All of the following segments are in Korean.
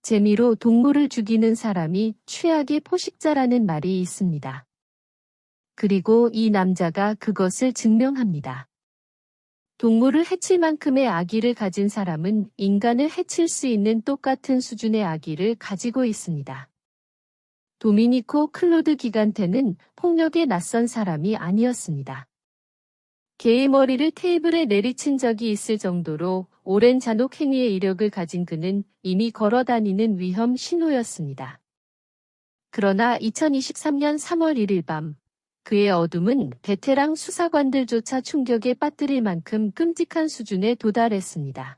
재미로 동물을 죽이는 사람이 최악의 포식자라는 말이 있습니다. 그리고 이 남자가 그것을 증명합니다. 동물을 해칠 만큼의 악의를 가진 사람은 인간을 해칠 수 있는 똑같은 수준의 악의를 가지고 있습니다. 도미니코 클로드 기간테는 폭력에 낯선 사람이 아니었습니다. 개의 머리를 테이블에 내리친 적이 있을 정도로 오랜 잔혹 행위의 이력을 가진 그는 이미 걸어다니는 위험 신호였습니다. 그러나 2023년 3월 1일 밤, 그의 어둠은 베테랑 수사관들조차 충격에 빠뜨릴 만큼 끔찍한 수준에 도달했습니다.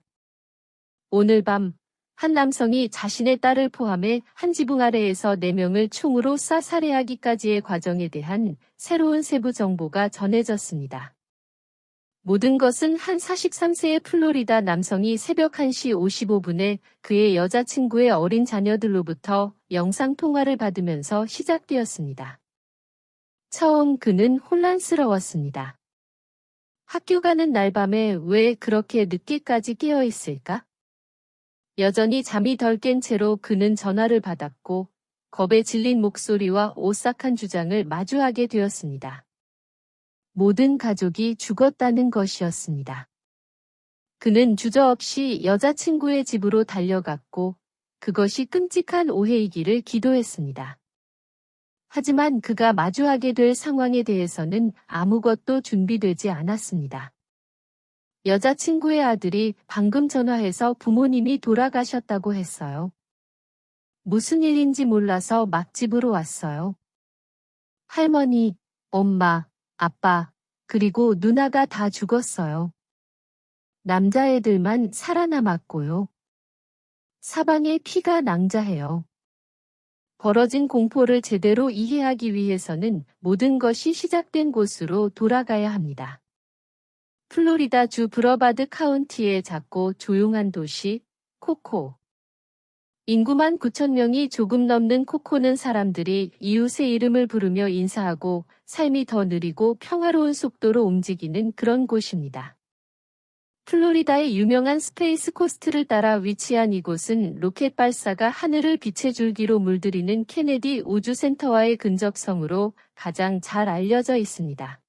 오늘 밤, 한 남성이 자신의 딸을 포함해 한 지붕 아래에서 4명을 총으로 쏴 살해하기까지의 과정에 대한 새로운 세부 정보가 전해졌습니다. 모든 것은 한 43세의 플로리다 남성이 새벽 1시 55분에 그의 여자친구의 어린 자녀들로부터 영상통화를 받으면서 시작되었습니다. 처음 그는 혼란스러웠습니다. 학교 가는 날 밤에 왜 그렇게 늦게까지 깨어 있을까? 여전히 잠이 덜 깬 채로 그는 전화를 받았고 겁에 질린 목소리와 오싹한 주장을 마주하게 되었습니다. 모든 가족이 죽었다는 것이었습니다. 그는 주저없이 여자친구의 집으로 달려갔고 그것이 끔찍한 오해이기를 기도했습니다. 하지만 그가 마주하게 될 상황에 대해서는 아무것도 준비되지 않았습니다. 여자친구의 아들이 방금 전화해서 부모님이 돌아가셨다고 했어요. 무슨 일인지 몰라서 막 집으로 왔어요. 할머니, 엄마, 아빠, 그리고 누나가 다 죽었어요. 남자애들만 살아남았고요. 사방에 피가 낭자해요. 벌어진 공포를 제대로 이해하기 위해서는 모든 것이 시작된 곳으로 돌아가야 합니다. 플로리다 주 브러바드 카운티의 작고 조용한 도시, 코코. 인구만 9,000명이 조금 넘는 코코는 사람들이 이웃의 이름을 부르며 인사하고 삶이 더 느리고 평화로운 속도로 움직이는 그런 곳입니다. 플로리다의 유명한 스페이스 코스트를 따라 위치한 이곳은 로켓 발사가 하늘을 빛의 줄기로 물들이는 케네디 우주센터와의 근접성으로 가장 잘 알려져 있습니다.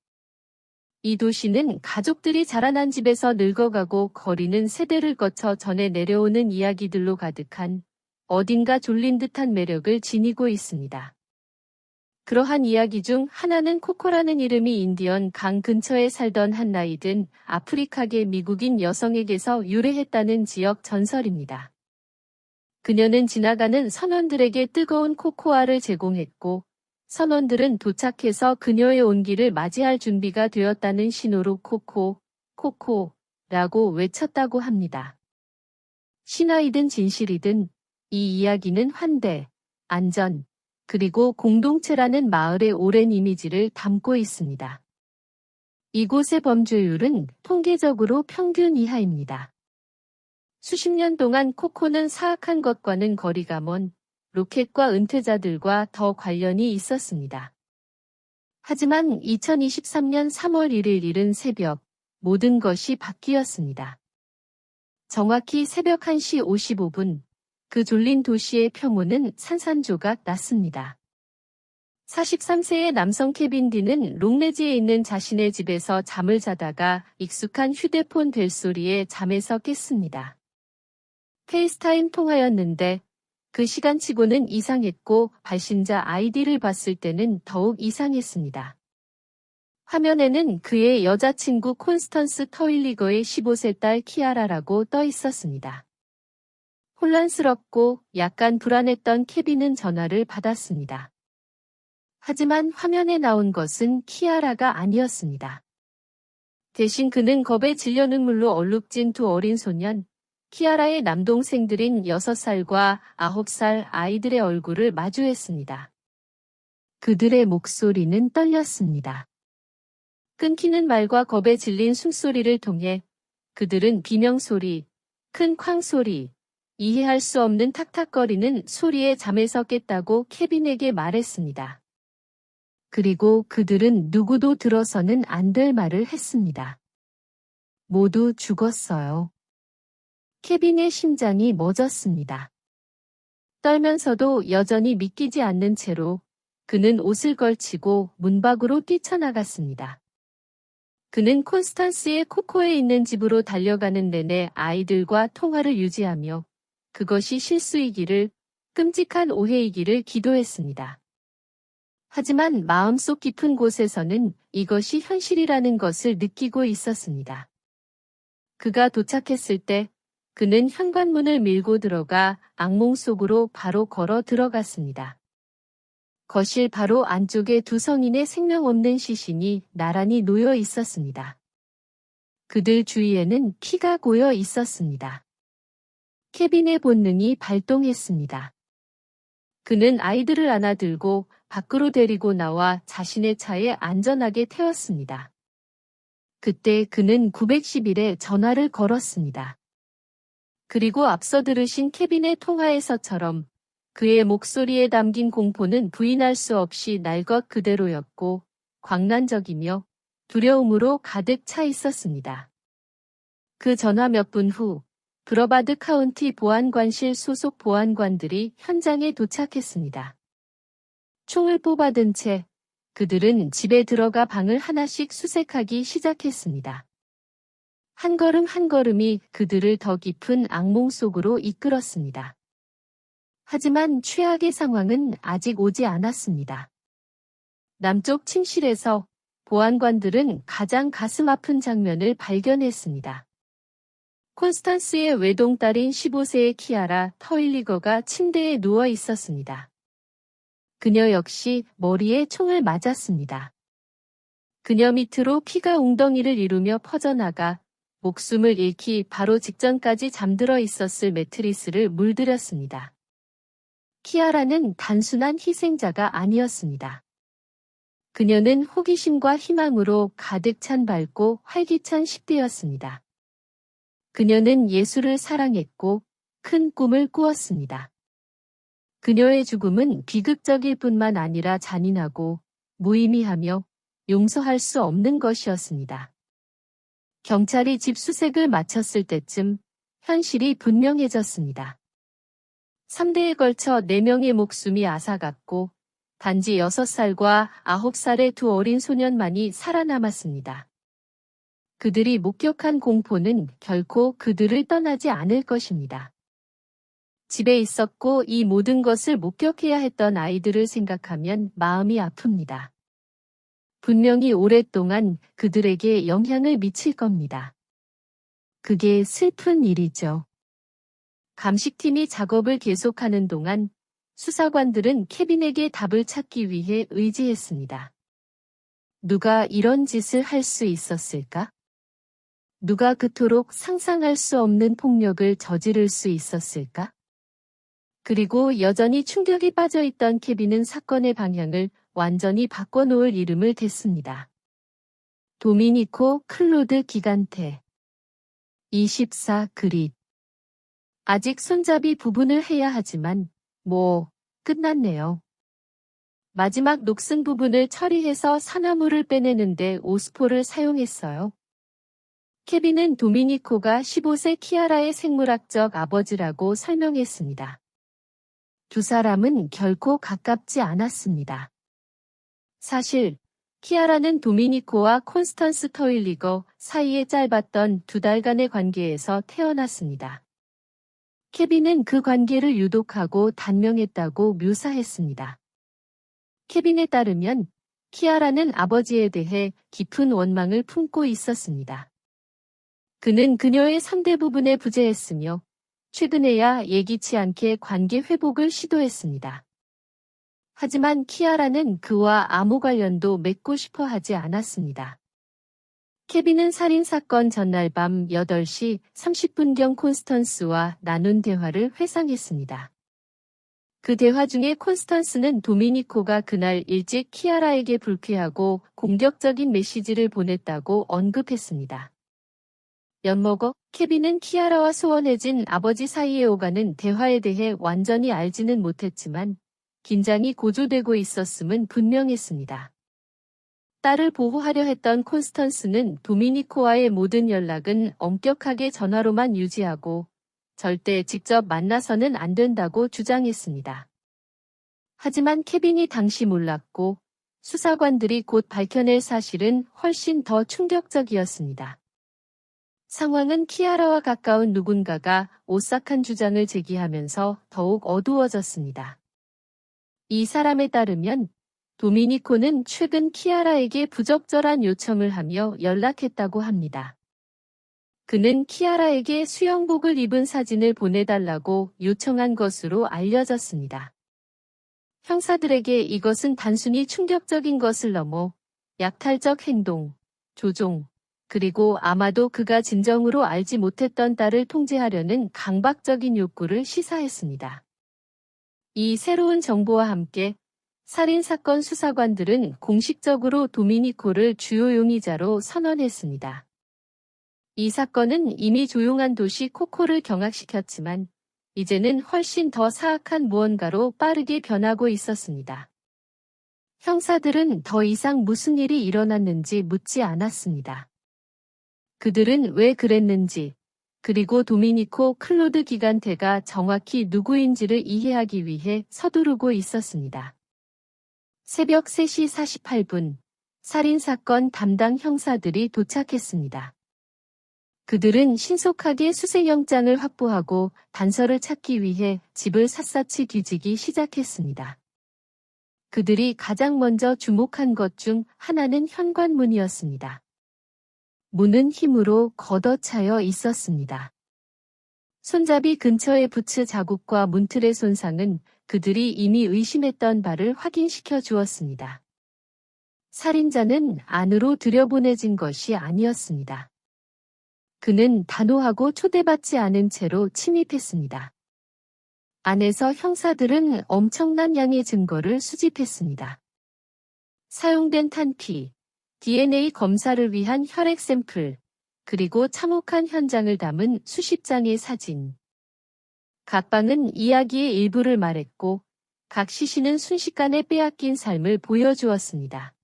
이 도시는 가족들이 자라난 집에서 늙어가고 거리는 세대를 거쳐 전해 내려오는 이야기들로 가득한 어딘가 졸린 듯한 매력을 지니고 있습니다. 그러한 이야기 중 하나는 코코라는 이름이 인디언 강 근처에 살던 한 나이든 아프리카계 미국인 여성에게서 유래했다는 지역 전설입니다. 그녀는 지나가는 선원들에게 뜨거운 코코아를 제공했고 선원들은 도착해서 그녀의 온기를 맞이할 준비가 되었다는 신호로 코코, 코코라고 외쳤다고 합니다. 신화이든 진실이든 이 이야기는 환대, 안전, 그리고 공동체라는 마을의 오랜 이미지를 담고 있습니다. 이곳의 범죄율은 통계적으로 평균 이하입니다. 수십 년 동안 코코는 사악한 것과는 거리가 먼 로켓과 은퇴자들과 더 관련이 있었습니다. 하지만 2023년 3월 1일 이른 새벽, 모든 것이 바뀌었습니다. 정확히 새벽 1시 55분, 그 졸린 도시의 평온은 산산조각 났습니다. 43세의 남성 케빈 디는 롱레지에 있는 자신의 집에서 잠을 자다가 익숙한 휴대폰 벨소리에 잠에서 깼습니다. 페이스타임 통화였는데 그 시간치고는 이상했고 발신자 아이디를 봤을 때는 더욱 이상했습니다. 화면에는 그의 여자친구 콘스턴스 터윌리거의 15세 딸 키아라라고 떠 있었습니다. 혼란스럽고 약간 불안했던 케빈은 전화를 받았습니다. 하지만 화면에 나온 것은 키아라가 아니었습니다. 대신 그는 겁에 질려 눈물로 얼룩진 두 어린 소년, 키아라의 남동생들인 6살과 9살 아이들의 얼굴을 마주했습니다. 그들의 목소리는 떨렸습니다. 끊기는 말과 겁에 질린 숨소리를 통해 그들은 비명소리, 큰 쾅소리, 이해할 수 없는 탁탁거리는 소리에 잠에서 깼다고 케빈에게 말했습니다. 그리고 그들은 누구도 들어서는 안 될 말을 했습니다. 모두 죽었어요. 케빈의 심장이 멎었습니다. 떨면서도 여전히 믿기지 않는 채로 그는 옷을 걸치고 문 밖으로 뛰쳐나갔습니다. 그는 콘스탄스의 코코에 있는 집으로 달려가는 내내 아이들과 통화를 유지하며 그것이 실수이기를, 끔찍한 오해이기를 기도했습니다. 하지만 마음속 깊은 곳에서는 이것이 현실이라는 것을 느끼고 있었습니다. 그가 도착했을 때 그는 현관문을 밀고 들어가 악몽 속으로 바로 걸어 들어갔습니다. 거실 바로 안쪽에 두 성인의 생명 없는 시신이 나란히 놓여 있었습니다. 그들 주위에는 피가 고여 있었습니다. 케빈의 본능이 발동했습니다. 그는 아이들을 안아들고 밖으로 데리고 나와 자신의 차에 안전하게 태웠습니다. 그때 그는 911에 전화를 걸었습니다. 그리고 앞서 들으신 케빈의 통화에서처럼 그의 목소리에 담긴 공포는 부인할 수 없이 날 것 그대로였고 광란적이며 두려움으로 가득 차 있었습니다. 그 전화 몇 분 후 브러바드 카운티 보안관실 소속 보안관들이 현장에 도착했습니다. 총을 뽑아든 채 그들은 집에 들어가 방을 하나씩 수색하기 시작했습니다. 한 걸음 한 걸음이 그들을 더 깊은 악몽 속으로 이끌었습니다. 하지만 최악의 상황은 아직 오지 않았습니다. 남쪽 침실에서 보안관들은 가장 가슴 아픈 장면을 발견했습니다. 콘스탄스의 외동딸인 15세의 키아라 터일리거가 침대에 누워 있었습니다. 그녀 역시 머리에 총을 맞았습니다. 그녀 밑으로 피가 웅덩이를 이루며 퍼져나가 목숨을 잃기 바로 직전까지 잠들어 있었을 매트리스를 물들였습니다. 키아라는 단순한 희생자가 아니었습니다. 그녀는 호기심과 희망으로 가득 찬 밝고 활기찬 10대였습니다. 그녀는 예술을 사랑했고 큰 꿈을 꾸었습니다. 그녀의 죽음은 비극적일 뿐만 아니라 잔인하고 무의미하며 용서할 수 없는 것이었습니다. 경찰이 집 수색을 마쳤을 때쯤 현실이 분명해졌습니다. 3대에 걸쳐 4명의 목숨이 앗아갔고 단지 6살과 9살의 두 어린 소년만이 살아남았습니다. 그들이 목격한 공포는 결코 그들을 떠나지 않을 것입니다. 집에 있었고 이 모든 것을 목격해야 했던 아이들을 생각하면 마음이 아픕니다. 분명히 오랫동안 그들에게 영향을 미칠 겁니다. 그게 슬픈 일이죠. 감식팀이 작업을 계속하는 동안 수사관들은 케빈에게 답을 찾기 위해 의지했습니다. 누가 이런 짓을 할 수 있었을까? 누가 그토록 상상할 수 없는 폭력을 저지를 수 있었을까? 그리고 여전히 충격에 빠져있던 케빈은 사건의 방향을 완전히 바꿔놓을 이름을 댔습니다. 도미니코 클로드 기간테 24 그릿. 아직 손잡이 부분을 해야 하지만 끝났네요. 마지막 녹슨 부분을 처리해서 산화물을 빼내는데 오스포를 사용했어요. 케빈은 도미니코가 15세 키아라의 생물학적 아버지라고 설명했습니다. 두 사람은 결코 가깝지 않았습니다. 사실 키아라는 도미니코와 콘스탄스 터일리거 사이에 짧았던 2달간의 관계에서 태어났습니다. 케빈은 그 관계를 유독하고 단명했다고 묘사했습니다. 케빈에 따르면 키아라는 아버지에 대해 깊은 원망을 품고 있었습니다. 그는 그녀의 상대 부분에 부재했으며 최근에야 예기치 않게 관계 회복을 시도했습니다. 하지만 키아라는 그와 아무 관련도 맺고 싶어 하지 않았습니다. 케빈은 살인사건 전날 밤 8시 30분경 콘스턴스와 나눈 대화를 회상했습니다. 그 대화 중에 콘스턴스는 도미니코가 그날 일찍 키아라에게 불쾌하고 공격적인 메시지를 보냈다고 언급했습니다. 엿먹어 케빈은 키아라와 소원해진 아버지 사이에 오가는 대화에 대해 완전히 알지는 못했지만 긴장이 고조되고 있었음은 분명했습니다. 딸을 보호하려 했던 콘스턴스는 도미니코와의 모든 연락은 엄격하게 전화로만 유지하고 절대 직접 만나서는 안 된다고 주장했습니다. 하지만 케빈이 당시 몰랐고 수사관들이 곧 밝혀낼 사실은 훨씬 더 충격적이었습니다. 상황은 키아라와 가까운 누군가가 오싹한 주장을 제기하면서 더욱 어두워졌습니다. 이 사람에 따르면 도미니코는 최근 키아라에게 부적절한 요청을 하며 연락했다고 합니다. 그는 키아라에게 수영복을 입은 사진을 보내달라고 요청한 것으로 알려졌습니다. 형사들에게 이것은 단순히 충격적인 것을 넘어 약탈적 행동, 조종, 그리고 아마도 그가 진정으로 알지 못했던 딸을 통제하려는 강박적인 욕구를 시사했습니다. 이 새로운 정보와 함께 살인사건 수사관들은 공식적으로 도미니코를 주요 용의자로 선언했습니다. 이 사건은 이미 조용한 도시 코코를 경악시켰지만 이제는 훨씬 더 사악한 무언가로 빠르게 변하고 있었습니다. 형사들은 더 이상 무슨 일이 일어났는지 묻지 않았습니다. 그들은 왜 그랬는지, 그리고 도미니코 클로드 기간테가 정확히 누구인지를 이해하기 위해 서두르고 있었습니다. 새벽 3시 48분, 살인사건 담당 형사들이 도착했습니다. 그들은 신속하게 수색영장을 확보하고 단서를 찾기 위해 집을 샅샅이 뒤지기 시작했습니다. 그들이 가장 먼저 주목한 것 중 하나는 현관문이었습니다. 문은 힘으로 걷어차여 있었습니다. 손잡이 근처의 부츠 자국과 문틀의 손상은 그들이 이미 의심했던 바를 확인시켜 주었습니다. 살인자는 안으로 들여보내진 것이 아니었습니다. 그는 단호하고 초대받지 않은 채로 침입했습니다. 안에서 형사들은 엄청난 양의 증거를 수집했습니다. 사용된 탄피, DNA 검사를 위한 혈액 샘플, 그리고 참혹한 현장을 담은 수십 장의 사진. 각 방은 이야기의 일부를 말했고 각 시신은 순식간에 빼앗긴 삶을 보여주었습니다.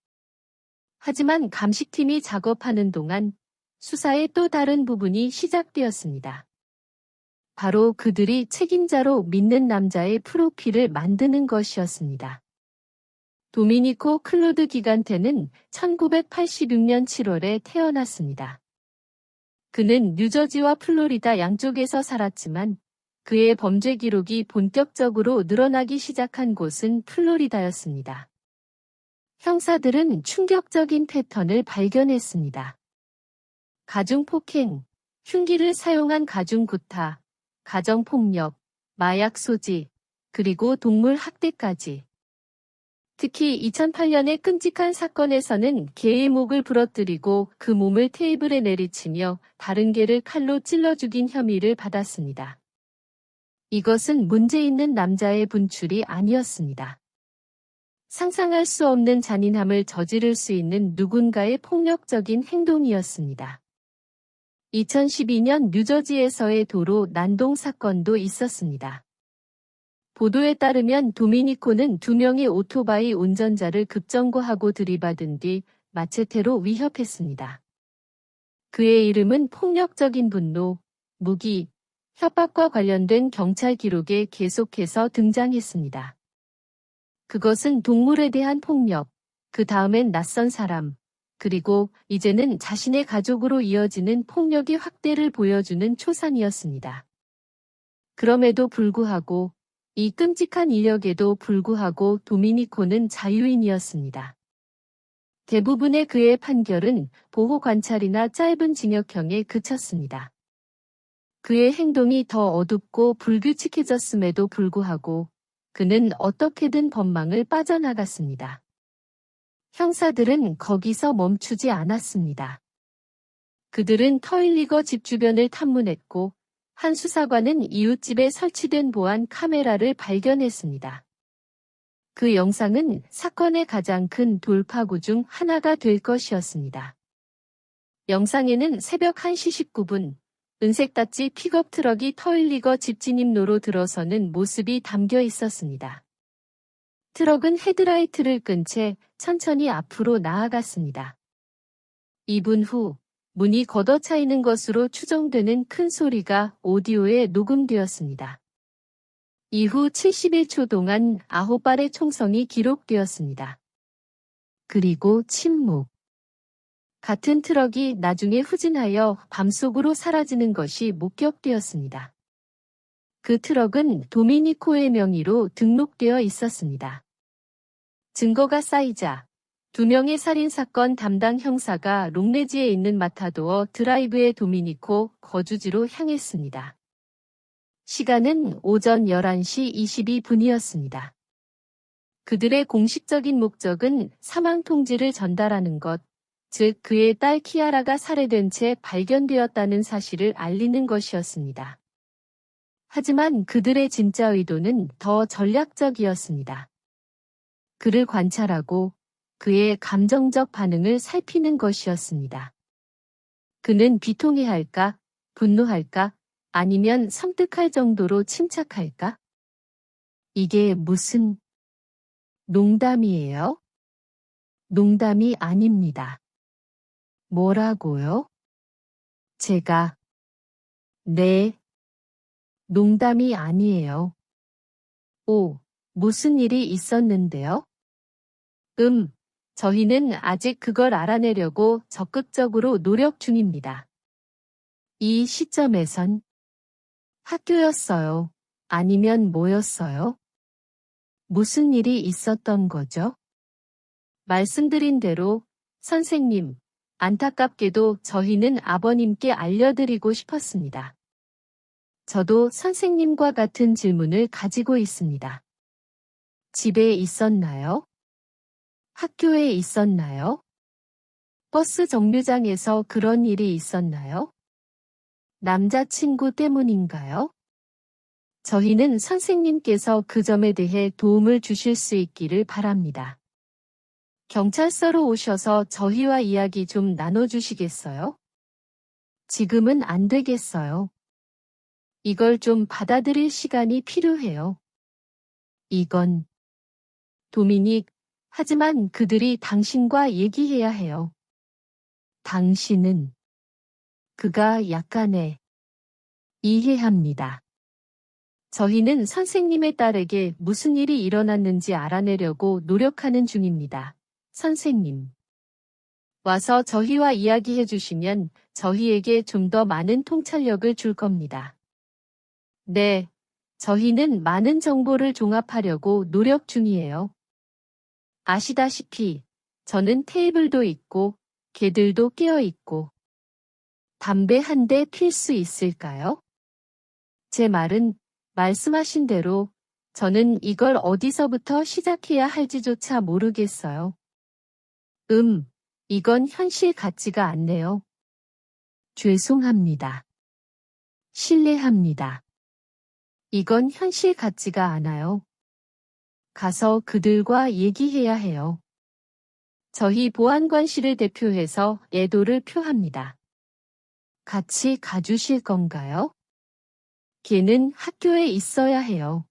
하지만 감식팀이 작업하는 동안 수사의 또 다른 부분이 시작되었습니다. 바로 그들이 책임자로 믿는 남자의 프로필을 만드는 것이었습니다. 도미니코 클로드 기간테는 1986년 7월에 태어났습니다. 그는 뉴저지와 플로리다 양쪽에서 살았지만 그의 범죄 기록이 본격적으로 늘어나기 시작한 곳은 플로리다였습니다. 형사들은 충격적인 패턴을 발견했습니다. 가중폭행, 흉기를 사용한 가중구타, 가정폭력, 마약 소지, 그리고 동물 학대까지. 특히 2008년의 끔찍한 사건에서는 개의 목을 부러뜨리고 그 몸을 테이블에 내리치며 다른 개를 칼로 찔러 죽인 혐의를 받았습니다. 이것은 문제 있는 남자의 분출이 아니었습니다. 상상할 수 없는 잔인함을 저지를 수 있는 누군가의 폭력적인 행동이었습니다. 2012년 뉴저지에서의 도로 난동 사건도 있었습니다. 보도에 따르면 도미니코는 2명의 오토바이 운전자를 급정거하고 들이받은 뒤 마체테로 위협했습니다. 그의 이름은 폭력적인 분노, 무기, 협박과 관련된 경찰 기록에 계속해서 등장했습니다. 그것은 동물에 대한 폭력, 그 다음엔 낯선 사람, 그리고 이제는 자신의 가족으로 이어지는 폭력의 확대를 보여주는 초상이었습니다. 그럼에도 불구하고 이 끔찍한 이력에도 불구하고 도미니코는 자유인이었습니다. 대부분의 그의 판결은 보호 관찰이나 짧은 징역형에 그쳤습니다. 그의 행동이 더 어둡고 불규칙해졌음에도 불구하고 그는 어떻게든 법망을 빠져나갔습니다. 형사들은 거기서 멈추지 않았습니다. 그들은 터일리거 집 주변을 탐문했고 한 수사관은 이웃집에 설치된 보안 카메라를 발견했습니다. 그 영상은 사건의 가장 큰 돌파구 중 하나가 될 것이었습니다. 영상에는 새벽 1시 19분, 은색 다찌 픽업 트럭이 터일리거 집 진입로로 들어서는 모습이 담겨 있었습니다. 트럭은 헤드라이트를 끈 채 천천히 앞으로 나아갔습니다. 2분 후, 문이 걷어차이는 것으로 추정되는 큰 소리가 오디오에 녹음되었습니다. 이후 71초 동안 9발의 총성이 기록되었습니다. 그리고 침묵. 같은 트럭이 나중에 후진하여 밤속으로 사라지는 것이 목격되었습니다. 그 트럭은 도미니코의 명의로 등록되어 있었습니다. 증거가 쌓이자 2명의 살인사건 담당 형사가 롱레지에 있는 마타도어 드라이브의 도미니코 거주지로 향했습니다. 시간은 오전 11시 22분이었습니다. 그들의 공식적인 목적은 사망 통지를 전달하는 것, 즉 그의 딸 키아라가 살해된 채 발견되었다는 사실을 알리는 것이었습니다. 하지만 그들의 진짜 의도는 더 전략적이었습니다. 그를 관찰하고 그의 감정적 반응을 살피는 것이었습니다. 그는 비통해할까, 분노할까, 아니면 섬뜩할 정도로 침착할까? 이게 무슨 농담이에요? 농담이 아닙니다. 뭐라고요? 제가 네, 농담이 아니에요. 오, 무슨 일이 있었는데요? 저희는 아직 그걸 알아내려고 적극적으로 노력 중입니다. 이 시점에선 학교였어요. 아니면 뭐였어요? 무슨 일이 있었던 거죠? 말씀드린 대로, 선생님, 안타깝게도 저희는 아버님께 알려드리고 싶었습니다. 저도 선생님과 같은 질문을 가지고 있습니다. 집에 있었나요? 학교에 있었나요? 버스 정류장에서 그런 일이 있었나요? 남자친구 때문인가요? 저희는 선생님께서 그 점에 대해 도움을 주실 수 있기를 바랍니다. 경찰서로 오셔서 저희와 이야기 좀 나눠주시겠어요? 지금은 안 되겠어요. 이걸 좀 받아들일 시간이 필요해요. 이건 도미닉, 하지만 그들이 당신과 얘기해야 해요. 당신은 그가 약간의 이해합니다. 저희는 선생님의 딸에게 무슨 일이 일어났는지 알아내려고 노력하는 중입니다. 선생님. 와서 저희와 이야기해 주시면 저희에게 좀 더 많은 통찰력을 줄 겁니다. 네, 저희는 많은 정보를 종합하려고 노력 중이에요. 아시다시피 저는 테이블도 있고 개들도 깨어 있고 담배 한 대 필 수 있을까요? 제 말은 말씀하신 대로 저는 이걸 어디서부터 시작해야 할지조차 모르겠어요. 이건 현실 같지가 않네요. 죄송합니다. 실례합니다. 이건 현실 같지가 않아요. 가서 그들과 얘기해야 해요. 저희 보안관실을 대표해서 애도를 표합니다. 같이 가주실 건가요? 걔는 학교에 있어야 해요.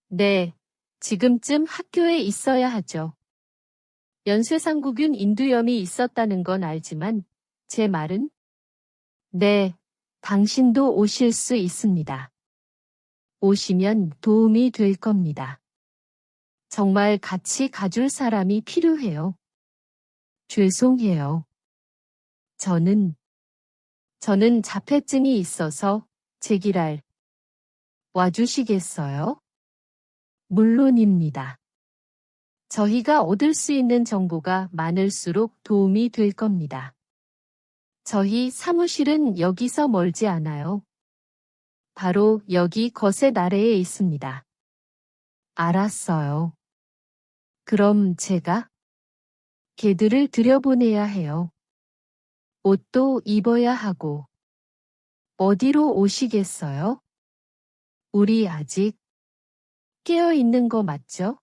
네, 지금쯤 학교에 있어야 하죠. 연쇄상구균 인두염이 있었다는 건 알지만 제 말은 네, 당신도 오실 수 있습니다. 오시면 도움이 될 겁니다. 정말 같이 가줄 사람이 필요해요. 죄송해요. 저는 자폐증이 있어서 제기랄 와주시겠어요? 물론입니다. 저희가 얻을 수 있는 정보가 많을수록 도움이 될 겁니다. 저희 사무실은 여기서 멀지 않아요. 바로 여기 거셋 아래에 있습니다. 알았어요. 그럼 제가 개들을 들여보내야 해요. 옷도 입어야 하고. 어디로 오시겠어요? 우리 아직 깨어 있는 거 맞죠?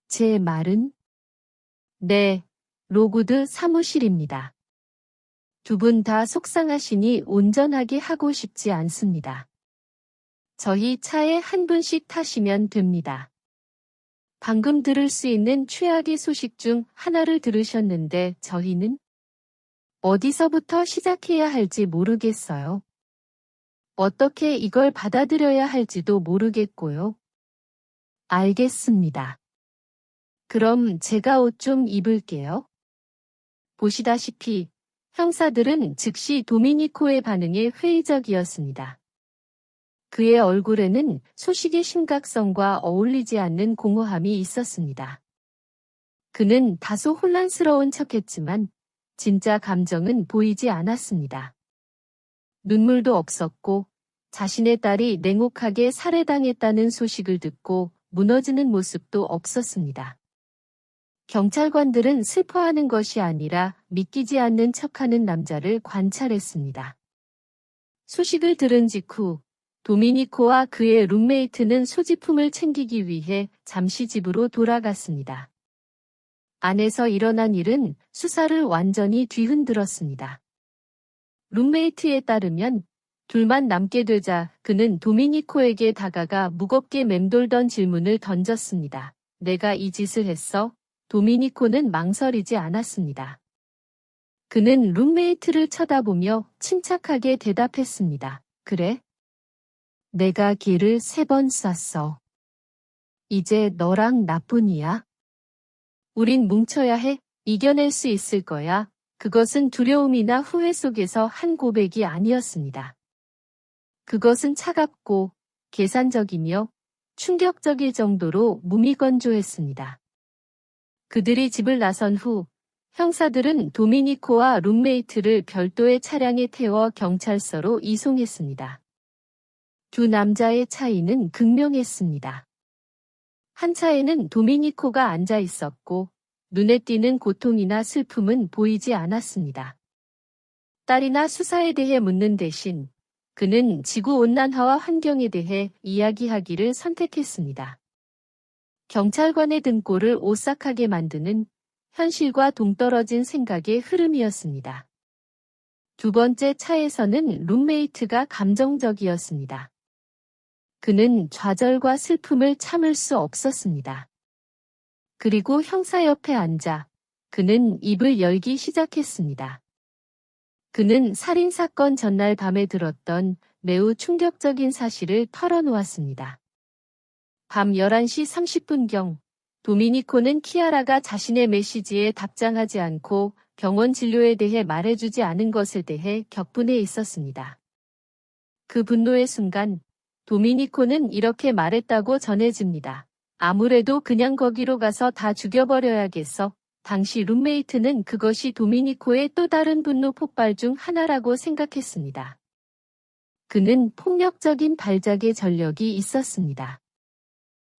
제 말은? 네, 로구드 사무실입니다. 두 분 다 속상하시니 온전하게 하고 싶지 않습니다. 저희 차에 한 분씩 타시면 됩니다. 방금 들을 수 있는 최악의 소식 중 하나를 들으셨는데 저희는 어디서부터 시작해야 할지 모르겠어요. 어떻게 이걸 받아들여야 할지도 모르겠고요. 알겠습니다. 그럼 제가 옷 좀 입을게요. 보시다시피 형사들은 즉시 도미니코의 반응에 회의적이었습니다. 그의 얼굴에는 소식의 심각성과 어울리지 않는 공허함이 있었습니다. 그는 다소 혼란스러운 척했지만 진짜 감정은 보이지 않았습니다. 눈물도 없었고 자신의 딸이 냉혹하게 살해당했다는 소식을 듣고 무너지는 모습도 없었습니다. 경찰관들은 슬퍼하는 것이 아니라 믿기지 않는 척하는 남자를 관찰했습니다. 소식을 들은 직후 도미니코와 그의 룸메이트는 소지품을 챙기기 위해 잠시 집으로 돌아갔습니다. 안에서 일어난 일은 수사를 완전히 뒤흔들었습니다. 룸메이트에 따르면 둘만 남게 되자 그는 도미니코에게 다가가 무겁게 맴돌던 질문을 던졌습니다. 내가 이 짓을 했어? 도미니코는 망설이지 않았습니다. 그는 룸메이트를 쳐다보며 침착하게 대답했습니다. 그래? 내가 걔를 3번 쐈어. 이제 너랑 나뿐이야. 우린 뭉쳐야 해. 이겨낼 수 있을 거야. 그것은 두려움이나 후회 속에서 한 고백이 아니었습니다. 그것은 차갑고 계산적이며 충격적일 정도로 무미건조했습니다. 그들이 집을 나선 후 형사들은 도미니코와 룸메이트를 별도의 차량에 태워 경찰서로 이송했습니다. 두 남자의 차이는 극명했습니다. 한 차에는 도미니코가 앉아 있었고 눈에 띄는 고통이나 슬픔은 보이지 않았습니다. 딸이나 수사에 대해 묻는 대신 그는 지구온난화와 환경에 대해 이야기하기를 선택했습니다. 경찰관의 등골을 오싹하게 만드는 현실과 동떨어진 생각의 흐름이었습니다. 두 번째 차에서는 룸메이트가 감정적이었습니다. 그는 좌절과 슬픔을 참을 수 없었습니다. 그리고 형사 옆에 앉아 그는 입을 열기 시작했습니다. 그는 살인사건 전날 밤에 들었던 매우 충격적인 사실을 털어놓았습니다. 밤 11시 30분경 도미니코는 키아라가 자신의 메시지에 답장하지 않고 병원 진료에 대해 말해주지 않은 것에 대해 격분해 있었습니다. 그 분노의 순간 도미니코는 이렇게 말했다고 전해집니다. 아무래도 그냥 거기로 가서 다 죽여버려야겠어. 당시 룸메이트는 그것이 도미니코의 또 다른 분노 폭발 중 하나라고 생각했습니다. 그는 폭력적인 발작의 전력이 있었습니다.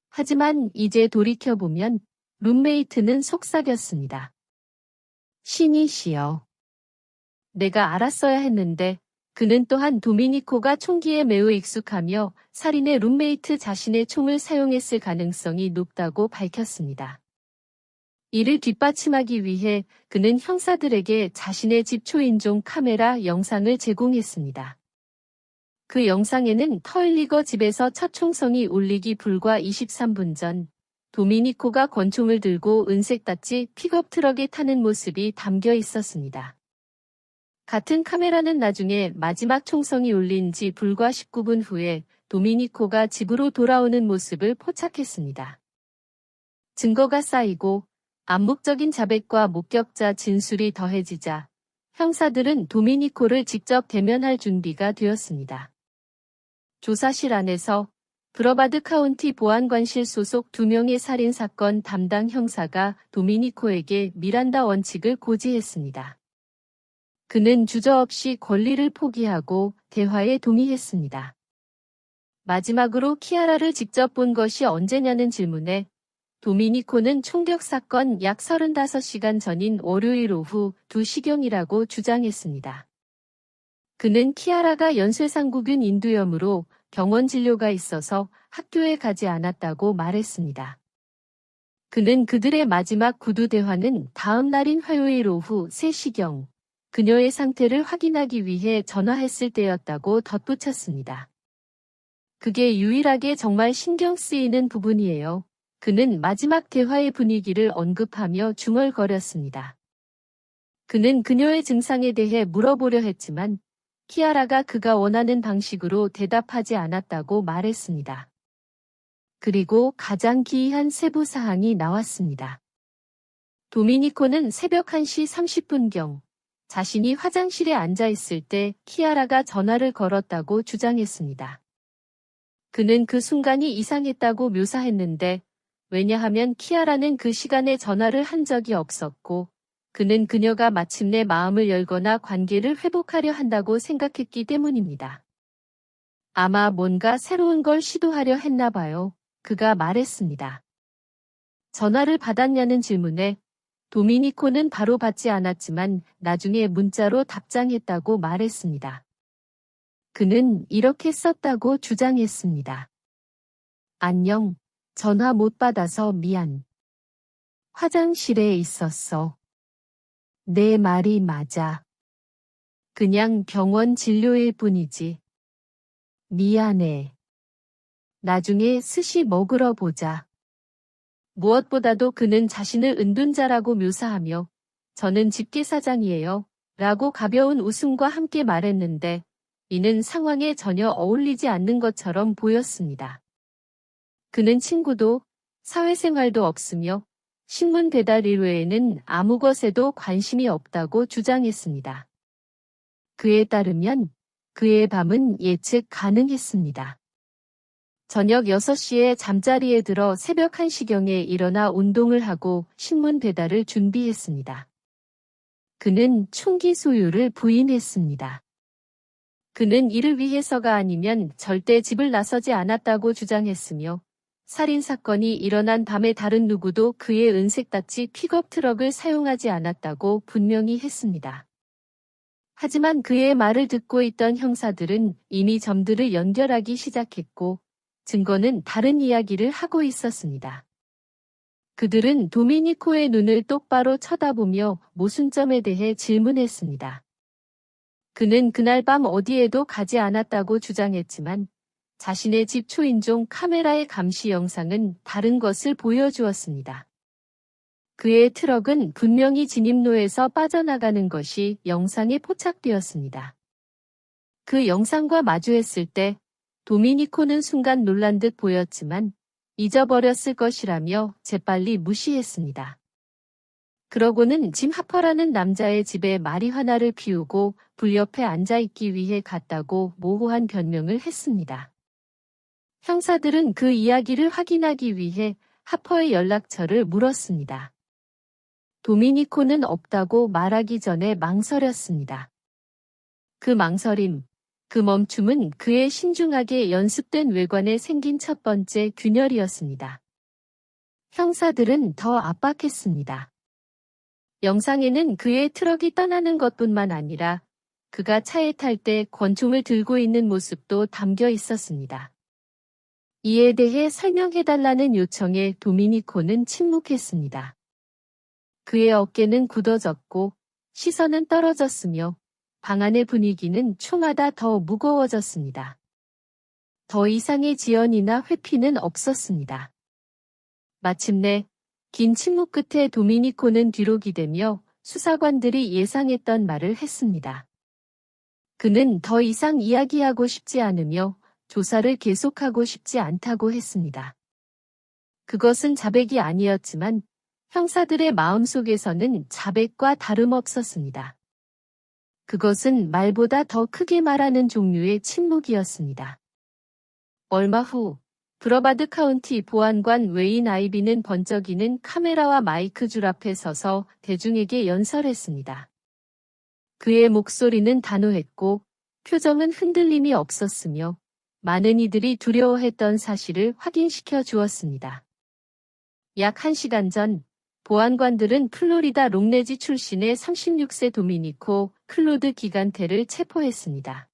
하지만 이제 돌이켜보면 룸메이트는 속삭였습니다. 신이시여. 내가 알았어야 했는데 그는 또한 도미니코가 총기에 매우 익숙하며 살인의 룸메이트 자신의 총을 사용했을 가능성이 높다고 밝혔습니다. 이를 뒷받침하기 위해 그는 형사들에게 자신의 집 초인종 카메라 영상을 제공했습니다. 그 영상에는 터일리거 집에서 첫 총성이 울리기 불과 23분 전 도미니코가 권총을 들고 은색 다치 픽업 트럭에 타는 모습이 담겨 있었습니다. 같은 카메라는 나중에 마지막 총성이 울린 지 불과 19분 후에 도미니코가 집으로 돌아오는 모습을 포착했습니다. 증거가 쌓이고 암묵적인 자백과 목격자 진술이 더해지자 형사들은 도미니코를 직접 대면할 준비가 되었습니다. 조사실 안에서 브러바드 카운티 보안관실 소속 2명의 살인사건 담당 형사가 도미니코에게 미란다 원칙을 고지했습니다. 그는 주저없이 권리를 포기하고 대화에 동의했습니다. 마지막으로 키아라를 직접 본 것이 언제냐는 질문에 도미니코는 총격 사건 약 35시간 전인 월요일 오후 2시경이라고 주장했습니다. 그는 키아라가 연쇄상구균 인두염으로 병원 진료가 있어서 학교에 가지 않았다고 말했습니다. 그는 그들의 마지막 구두 대화는 다음 날인 화요일 오후 3시경 그녀의 상태를 확인하기 위해 전화했을 때였다고 덧붙였습니다. 그게 유일하게 정말 신경 쓰이는 부분이에요. 그는 마지막 대화의 분위기를 언급하며 중얼거렸습니다. 그는 그녀의 증상에 대해 물어보려 했지만 키아라가 그가 원하는 방식으로 대답하지 않았다고 말했습니다. 그리고 가장 기이한 세부 사항이 나왔습니다. 도미니코는 새벽 1시 30분경 자신이 화장실에 앉아 있을 때 키아라가 전화를 걸었다고 주장했습니다. 그는 그 순간이 이상했다고 묘사했는데 왜냐하면 키아라는 그 시간에 전화를 한 적이 없었고 그는 그녀가 마침내 마음을 열거나 관계를 회복하려 한다고 생각했기 때문입니다. 아마 뭔가 새로운 걸 시도하려 했나 봐요. 그가 말했습니다. 전화를 받았냐는 질문에 도미니코는 바로 받지 않았지만 나중에 문자로 답장했다고 말했습니다. 그는 이렇게 썼다고 주장했습니다. 안녕, 전화 못 받아서 미안. 화장실에 있었어. 내 말이 맞아. 그냥 병원 진료일 뿐이지. 미안해. 나중에 스시 먹으러 보자. 무엇보다도 그는 자신을 은둔자라고 묘사하며 저는 집게사장이에요. 라고 가벼운 웃음과 함께 말했는데 이는 상황에 전혀 어울리지 않는 것처럼 보였습니다. 그는 친구도 사회생활도 없으며 신문 배달 일 외에는 아무 것에도 관심이 없다고 주장했습니다. 그에 따르면 그의 밤은 예측 가능했습니다. 저녁 6시에 잠자리에 들어 새벽 1시경에 일어나 운동을 하고 신문 배달을 준비했습니다. 그는 총기 소유를 부인했습니다. 그는 이를 위해서가 아니면 절대 집을 나서지 않았다고 주장했으며 살인사건이 일어난 밤에 다른 누구도 그의 은색다치 픽업 트럭을 사용하지 않았다고 분명히 했습니다. 하지만 그의 말을 듣고 있던 형사들은 이미 점들을 연결하기 시작했고 증거는 다른 이야기를 하고 있었습니다. 그들은 도미니코의 눈을 똑바로 쳐다보며 모순점에 대해 질문했습니다. 그는 그날 밤 어디에도 가지 않았다고 주장했지만 자신의 집 초인종 카메라의 감시 영상은 다른 것을 보여주었습니다. 그의 트럭은 분명히 진입로에서 빠져나가는 것이 영상에 포착되었습니다. 그 영상과 마주했을 때 도미니코는 순간 놀란 듯 보였지만 잊어버렸을 것이라며 재빨리 무시했습니다. 그러고는 짐 하퍼라는 남자의 집에 마리화나를 피우고 불 옆에 앉아있기 위해 갔다고 모호한 변명을 했습니다. 형사들은 그 이야기를 확인하기 위해 하퍼의 연락처를 물었습니다. 도미니코는 없다고 말하기 전에 망설였습니다. 그 망설임, 그 멈춤은 그의 신중하게 연습된 외관에 생긴 첫 번째 균열이었습니다. 형사들은 더 압박했습니다. 영상에는 그의 트럭이 떠나는 것뿐만 아니라 그가 차에 탈 때 권총을 들고 있는 모습도 담겨 있었습니다. 이에 대해 설명해달라는 요청에 도미니코는 침묵했습니다. 그의 어깨는 굳어졌고 시선은 떨어졌으며 방 안의 분위기는 초마다 더 무거워졌습니다. 더 이상의 지연이나 회피는 없었습니다. 마침내 긴 침묵 끝에 도미니코는 뒤로 기대며 수사관들이 예상했던 말을 했습니다. 그는 더 이상 이야기하고 싶지 않으며 조사를 계속하고 싶지 않다고 했습니다. 그것은 자백이 아니었지만 형사들의 마음속에서는 자백과 다름없었습니다. 그것은 말보다 더 크게 말하는 종류의 침묵이었습니다. 얼마 후 브러바드 카운티 보안관 웨인 아이비는 번쩍이는 카메라와 마이크 줄 앞에 서서 대중에게 연설했습니다. 그의 목소리는 단호했고 표정은 흔들림이 없었으며 많은 이들이 두려워했던 사실을 확인시켜 주었습니다. 약 1시간 전 보안관들은 플로리다 롱레지 출신의 36세 도미니코 클로드 기간테를 체포했습니다.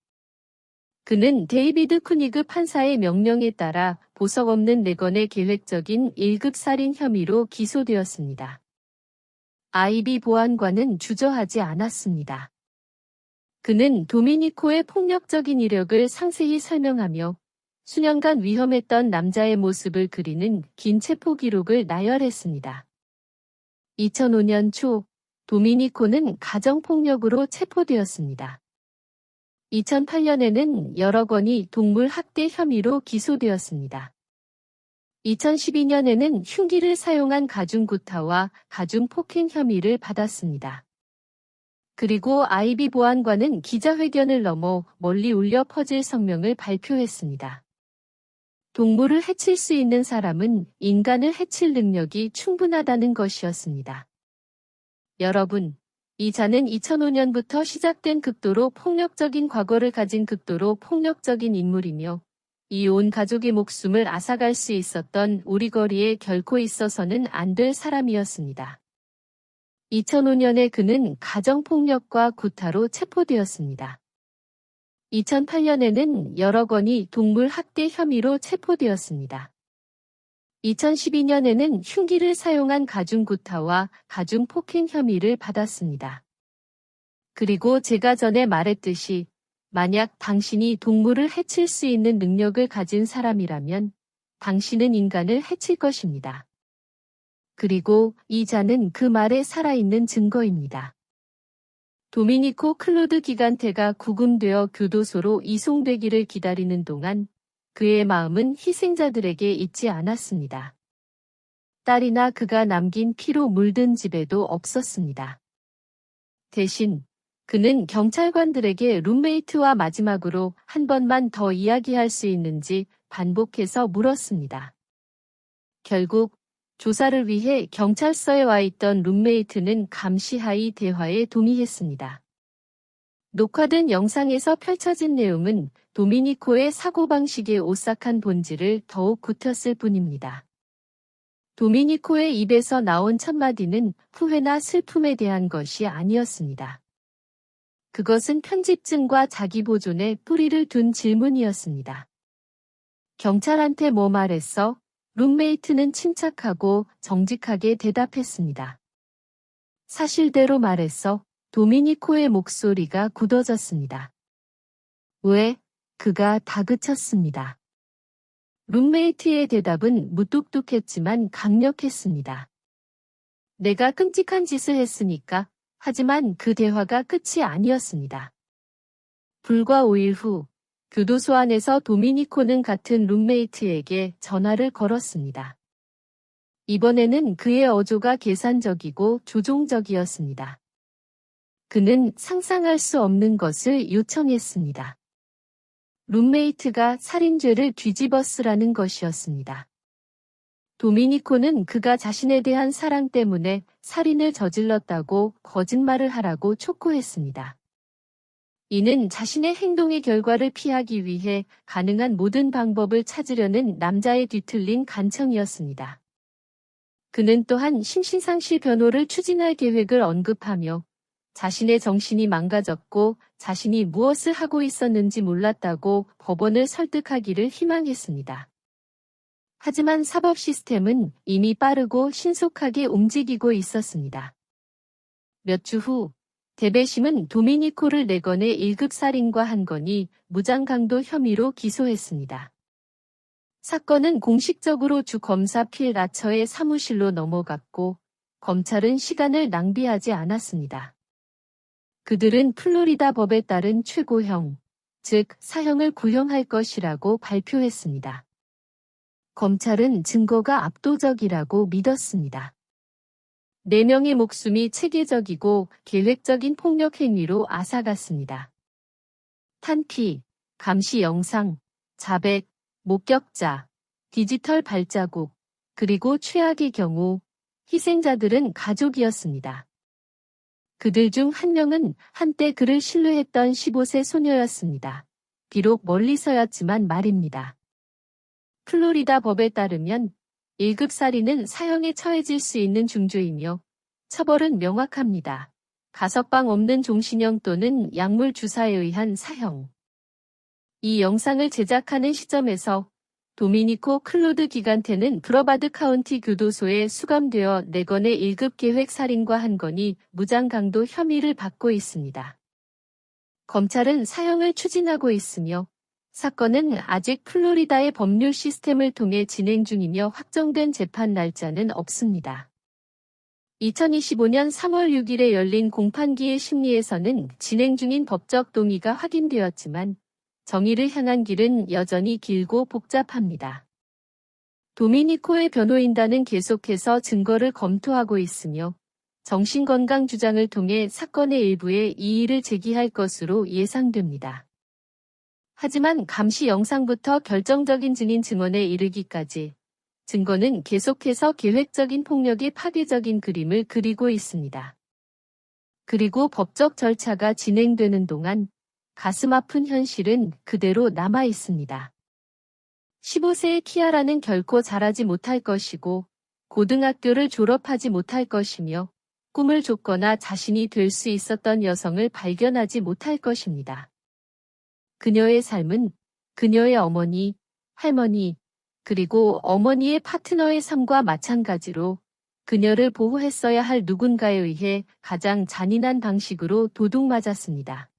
그는 데이비드 쿠니그 판사의 명령에 따라 보석 없는 레건의 계획적인 1급 살인 혐의로 기소되었습니다. 아이비 보안관은 주저하지 않았습니다. 그는 도미니코의 폭력적인 이력을 상세히 설명하며 수년간 위험했던 남자의 모습을 그리는 긴 체포 기록을 나열했습니다. 2005년 초 도미니코는 가정폭력으로 체포되었습니다. 2008년에는 여러 건이 동물 학대 혐의로 기소되었습니다. 2012년에는 흉기를 사용한 가중구타와 가중폭행 혐의를 받았습니다. 그리고 아이비 보안관은 기자회견을 넘어 멀리 울려 퍼질 성명을 발표했습니다. 동물을 해칠 수 있는 사람은 인간을 해칠 능력이 충분하다는 것이었습니다. 여러분, 이 자는 2005년부터 시작된 극도로 폭력적인 과거를 가진 극도로 폭력적인 인물이며 이 온 가족의 목숨을 앗아갈 수 있었던 우리 거리에 결코 있어서는 안 될 사람이었습니다. 2005년에 그는 가정폭력과 구타로 체포되었습니다. 2008년에는 여러 건이 동물 학대 혐의로 체포되었습니다. 2012년에는 흉기를 사용한 가중구타와 가중폭행 혐의를 받았습니다. 그리고 제가 전에 말했듯이 만약 당신이 동물을 해칠 수 있는 능력을 가진 사람이라면 당신은 인간을 해칠 것입니다. 그리고 이 자는 그 말에 살아있는 증거입니다. 도미니코 클로드 기간테가 구금되어 교도소로 이송되기를 기다리는 동안 그의 마음은 희생자들에게 있지 않았습니다. 딸이나 그가 남긴 피로 물든 집에도 없었습니다. 대신 그는 경찰관들에게 룸메이트와 마지막으로 한 번만 더 이야기할 수 있는지 반복해서 물었습니다. 결국 조사를 위해 경찰서에 와 있던 룸메이트는 감시하의 대화에 동의했습니다. 녹화된 영상에서 펼쳐진 내용은 도미니코의 사고방식의 오싹한 본질을 더욱 굳혔을 뿐입니다. 도미니코의 입에서 나온 첫마디는 후회나 슬픔에 대한 것이 아니었습니다. 그것은 편집증과 자기보존에 뿌리를 둔 질문이었습니다. 경찰한테 뭐 말했어? 룸메이트는 침착하고 정직하게 대답했습니다. 사실대로 말했어. 도미니코의 목소리가 굳어졌습니다. 왜? 그가 다그쳤습니다. 룸메이트의 대답은 무뚝뚝했지만 강력했습니다. 내가 끔찍한 짓을 했으니까. 하지만 그 대화가 끝이 아니었습니다. 불과 5일 후 교도소 안에서 도미니코는 같은 룸메이트에게 전화를 걸었습니다. 이번에는 그의 어조가 계산적이고 조종적이었습니다. 그는 상상할 수 없는 것을 요청했습니다. 룸메이트가 살인죄를 뒤집어 쓰라는 것이었습니다. 도미니코는 그가 자신에 대한 사랑 때문에 살인을 저질렀다고 거짓말을 하라고 촉구했습니다. 이는 자신의 행동의 결과를 피하기 위해 가능한 모든 방법을 찾으려는 남자의 뒤틀린 간청이었습니다. 그는 또한 심신상실 변호를 추진할 계획을 언급하며 자신의 정신이 망가졌고 자신이 무엇을 하고 있었는지 몰랐다고 법원을 설득하기를 희망했습니다. 하지만 사법 시스템은 이미 빠르고 신속하게 움직이고 있었습니다. 몇 주 후 대배심은 도미니코를 4건의 1급 살인과 1건이 무장강도 혐의로 기소했습니다. 사건은 공식적으로 주 검사 필 라처의 사무실로 넘어갔고 검찰은 시간을 낭비하지 않았습니다. 그들은 플로리다 법에 따른 최고형, 즉 사형을 구형할 것이라고 발표했습니다. 검찰은 증거가 압도적이라고 믿었습니다. 4명의 목숨이 체계적이고 계획적인 폭력 행위로 앗아갔습니다. 탄피, 감시 영상, 자백, 목격자, 디지털 발자국, 그리고 최악의 경우 희생자들은 가족이었습니다. 그들 중 한 명은 한때 그를 신뢰했던 15세 소녀였습니다. 비록 멀리서였지만 말입니다. 플로리다 법에 따르면 1급 살인은 사형에 처해질 수 있는 중죄이며 처벌은 명확합니다. 가석방 없는 종신형 또는 약물 주사에 의한 사형. 이 영상을 제작하는 시점에서 도미니코 클로드 기간테는 브러바드 카운티 교도소에 수감되어 4건의 1급 계획 살인과 1건이 무장강도 혐의를 받고 있습니다. 검찰은 사형을 추진하고 있으며 사건은 아직 플로리다의 법률 시스템을 통해 진행 중이며 확정된 재판 날짜는 없습니다. 2025년 3월 6일에 열린 공판기의 심리에서는 진행 중인 법적 동의가 확인되었지만 정의를 향한 길은 여전히 길고 복잡합니다. 도미니코의 변호인단은 계속해서 증거를 검토하고 있으며 정신건강 주장을 통해 사건의 일부에 이의를 제기할 것으로 예상됩니다. 하지만 감시 영상부터 결정적인 증인 증언에 이르기까지 증거는 계속해서 계획적인 폭력의 파괴적인 그림을 그리고 있습니다. 그리고 법적 절차가 진행되는 동안 가슴 아픈 현실은 그대로 남아 있습니다. 15세의 키아라는 결코 자라지 못할 것이고 고등학교를 졸업하지 못할 것이며 꿈을 줬거나 자신이 될 수 있었던 여성을 발견하지 못할 것입니다. 그녀의 삶은 그녀의 어머니, 할머니, 그리고 어머니의 파트너의 삶과 마찬가지로 그녀를 보호했어야 할 누군가에 의해 가장 잔인한 방식으로 도둑맞았습니다.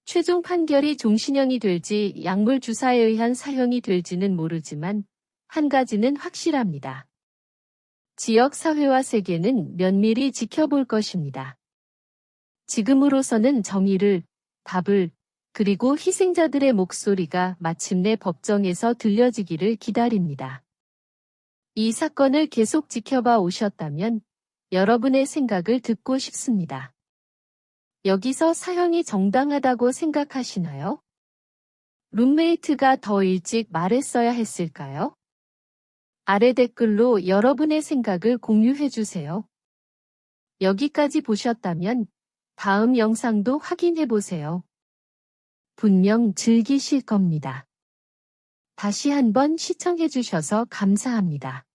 최종 판결이 종신형이 될지 약물 주사에 의한 사형이 될지는 모르지만 한 가지는 확실합니다. 지역 사회와 세계는 면밀히 지켜볼 것입니다. 지금으로서는 정의를, 답을, 그리고 희생자들의 목소리가 마침내 법정에서 들려지기를 기다립니다. 이 사건을 계속 지켜봐 오셨다면 여러분의 생각을 듣고 싶습니다. 여기서 사형이 정당하다고 생각하시나요? 룸메이트가 더 일찍 말했어야 했을까요? 아래 댓글로 여러분의 생각을 공유해주세요. 여기까지 보셨다면 다음 영상도 확인해보세요. 분명 즐기실 겁니다. 다시 한번 시청해주셔서 감사합니다.